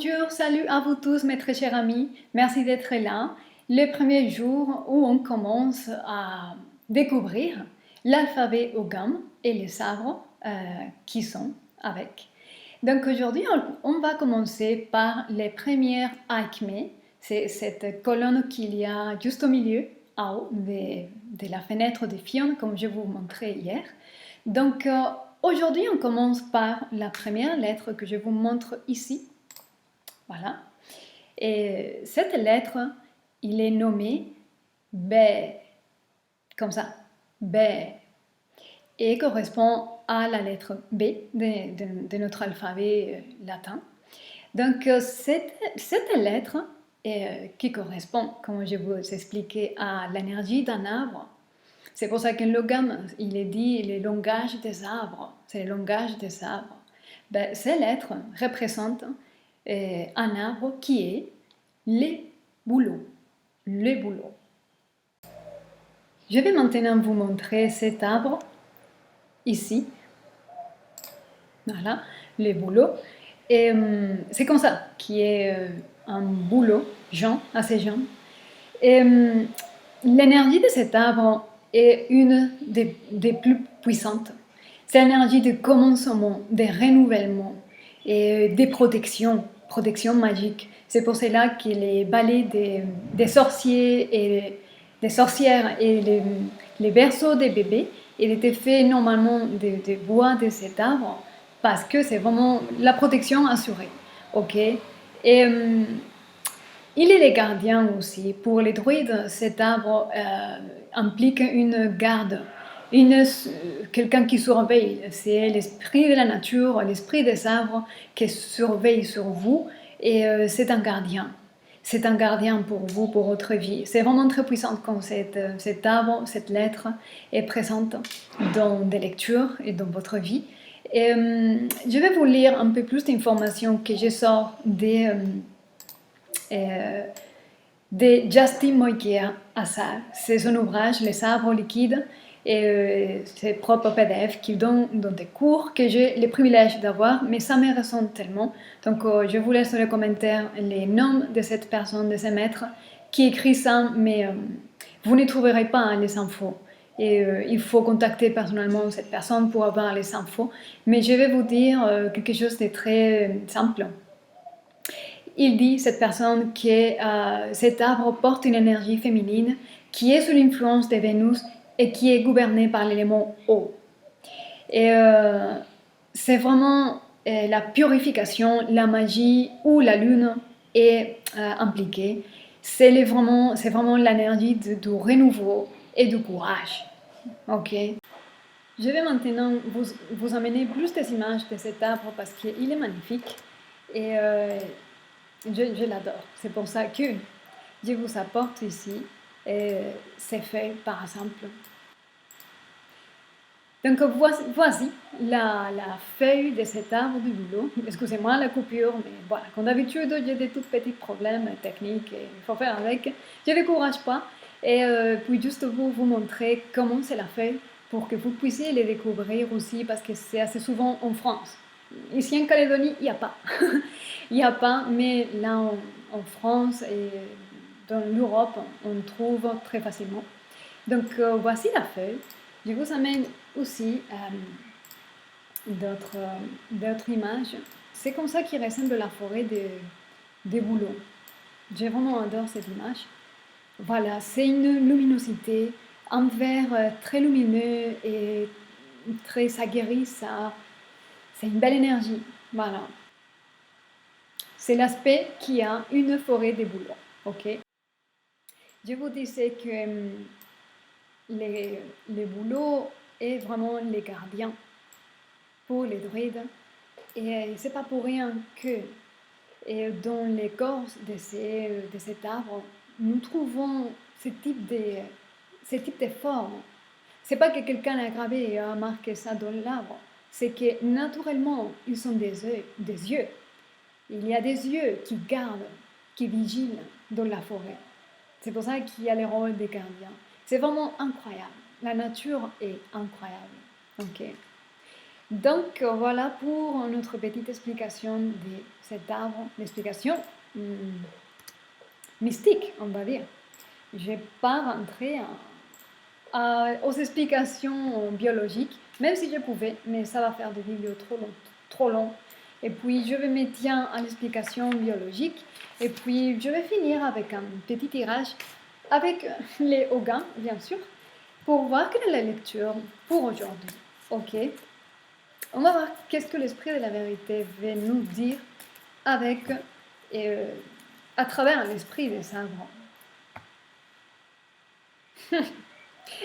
Bonjour, salut à vous tous mes très chers amis, merci d'être là. Le premier jour où on commence à découvrir l'alphabet au gamme et les sabres qui sont avec. Donc aujourd'hui on va commencer par les premières acmés, c'est cette colonne qu'il y a juste au milieu, en haut de la fenêtre de Fion comme je vous montrais hier. Donc aujourd'hui on commence par la première lettre que je vous montre ici. Voilà. Et cette lettre, il est nommé B, comme ça, B, et correspond à la lettre B de notre alphabet latin. Donc cette lettre, qui correspond, comme je vous expliquais, à l'énergie d'un arbre, c'est pour ça que le gamme, il est dit le langage des arbres, c'est le langage des arbres. Ben, ces lettres représentent un arbre qui est les bouleaux. Les bouleaux. Je vais maintenant vous montrer cet arbre ici. Voilà, les bouleaux. Et c'est comme ça, qui est un bouleau jaune, assez jaune. Et l'énergie de cet arbre est une des plus puissantes. C'est l'énergie de commencement, de renouvellement et de protection magique. C'est pour cela que les ballets des sorciers et des sorcières et les berceaux des bébés, il était fait normalement de bois de cet arbre parce que c'est vraiment la protection assurée. Ok. Et il est le gardien aussi. Pour les druides, cet arbre implique une garde, quelqu'un qui surveille. C'est l'esprit de la nature, l'esprit des arbres qui surveille sur vous et c'est un gardien. C'est un gardien pour vous, pour votre vie. C'est vraiment très puissant quand cet arbre, cette lettre est présente dans des lectures et dans votre vie. Et, je vais vous lire un peu plus d'informations que je sors de Justin Moïkier Assar. C'est son ouvrage Les arbres liquides et ses propres PDF qui donnent dans des cours que j'ai le privilège d'avoir, mais ça me ressemble tellement. Donc je vous laisse dans les commentaires les noms de cette personne, de ces maîtres qui écrit ça, mais vous ne trouverez pas hein, les infos. Et il faut contacter personnellement cette personne pour avoir les infos. Mais je vais vous dire quelque chose de très simple. Il dit, cette personne, que cet arbre porte une énergie féminine qui est sous l'influence de Vénus et qui est gouvernée par l'élément eau. Et c'est vraiment la purification, la magie où la lune est impliquée. C'est vraiment l'énergie du renouveau et du courage. Ok. Je vais maintenant vous amener plus des images de cet arbre parce qu'il est magnifique. Et je l'adore. C'est pour ça que je vous apporte ici. C'est fait par exemple. Donc voici la feuille de cet arbre du boulot. Excusez-moi la coupure, mais voilà. Comme d'habitude, j'ai des tout petits problèmes techniques et il faut faire avec. Je ne décourage pas. Et puis juste vous montrer comment c'est la feuille pour que vous puissiez les découvrir aussi parce que c'est assez souvent en France. Ici en Calédonie, il n'y a pas. Il n'y a pas, mais là en France et dans l'Europe, on trouve très facilement. Donc voici la feuille. Je vous amène aussi d'autres images. C'est comme ça qu'il ressemble la forêt des bouleaux. J'ai vraiment adoré cette image. Voilà, c'est une luminosité, un vert très lumineux et très aguerri, ça. C'est une belle énergie, voilà. C'est l'aspect qu'il y a une forêt de bouleaux, ok. Je vous disais que les bouleaux est vraiment les gardiens pour les druides et c'est pas pour rien que dans l'écorce de cet arbre, nous trouvons ce type de forme. C'est pas que quelqu'un a gravé et a marqué ça dans l'arbre, c'est que naturellement, ils sont des yeux. Il y a des yeux qui gardent, qui vigilent dans la forêt. C'est pour ça qu'il y a les rôles des gardiens. C'est vraiment incroyable. La nature est incroyable. Ok. Donc voilà pour notre petite explication de cet arbre, l'explication mystique, on va dire. Je ne vais pas rentrer aux explications biologiques, même si je pouvais, mais ça va faire des vidéos trop longues. Et puis je vais me tenir à l'explication biologique, et puis je vais finir avec un petit tirage avec les Hogan, bien sûr, pour voir quelle est la lecture pour aujourd'hui. Ok, on va voir qu'est-ce que l'esprit de la vérité veut nous dire avec, à travers l'esprit des arbres.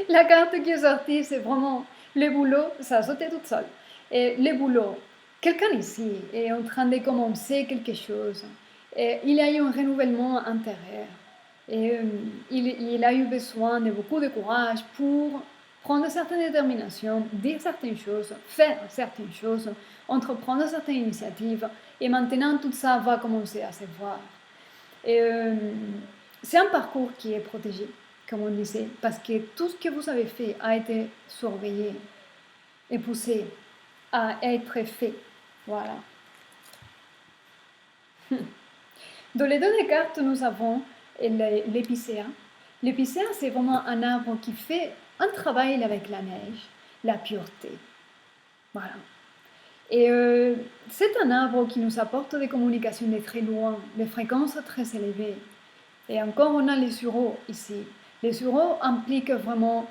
La carte qui est sortie, c'est vraiment le boulot, ça a sauté toute seule. Et le boulot, quelqu'un ici est en train de commencer quelque chose. Et il a eu un renouvellement intérieur. Et il a eu besoin de beaucoup de courage pour prendre certaines déterminations, dire certaines choses, faire certaines choses, entreprendre certaines initiatives. Et maintenant, tout ça va commencer à se voir. Et c'est un parcours qui est protégé, comme on disait, parce que tout ce que vous avez fait a été surveillé et poussé à être fait. Voilà. Dans les deux cartes, nous avons l'épicéa. L'épicéa, c'est vraiment un arbre qui fait un travail avec la neige, la pureté. Voilà. Et c'est un arbre qui nous apporte des communications de très loin, des fréquences très élevées. Et encore, on a les sureaux ici. Les sureaux impliquent vraiment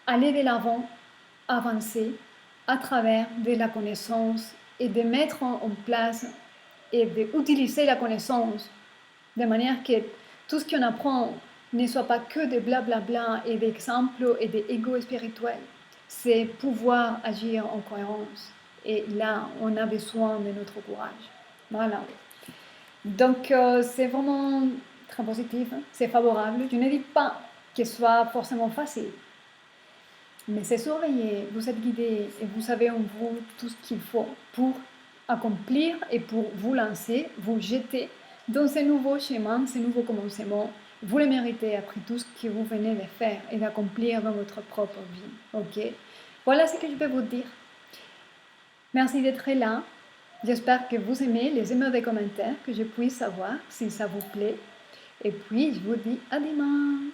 aller de l'avant, avancer à travers de la connaissance et de mettre en place et d'utiliser la connaissance de manière que tout ce qu'on apprend ne soit pas que de blablabla et d'exemples et d'ego spirituel. C'est pouvoir agir en cohérence. Et là, on a besoin de notre courage. Voilà. Donc, c'est vraiment très positif, c'est favorable. Je ne dis pas que ce soit forcément facile, mais c'est surveillé, vous êtes guidé et vous savez en vous tout ce qu'il faut pour accomplir et pour vous lancer, vous jeter dans ces nouveaux chemins, ces nouveaux commencements. Vous les méritez après tout ce que vous venez de faire et d'accomplir dans votre propre vie. Ok? Voilà ce que je peux vous dire. Merci d'être là. J'espère que vous aimez. Laissez-moi des commentaires que je puisse savoir si ça vous plaît. Et puis, je vous dis à demain.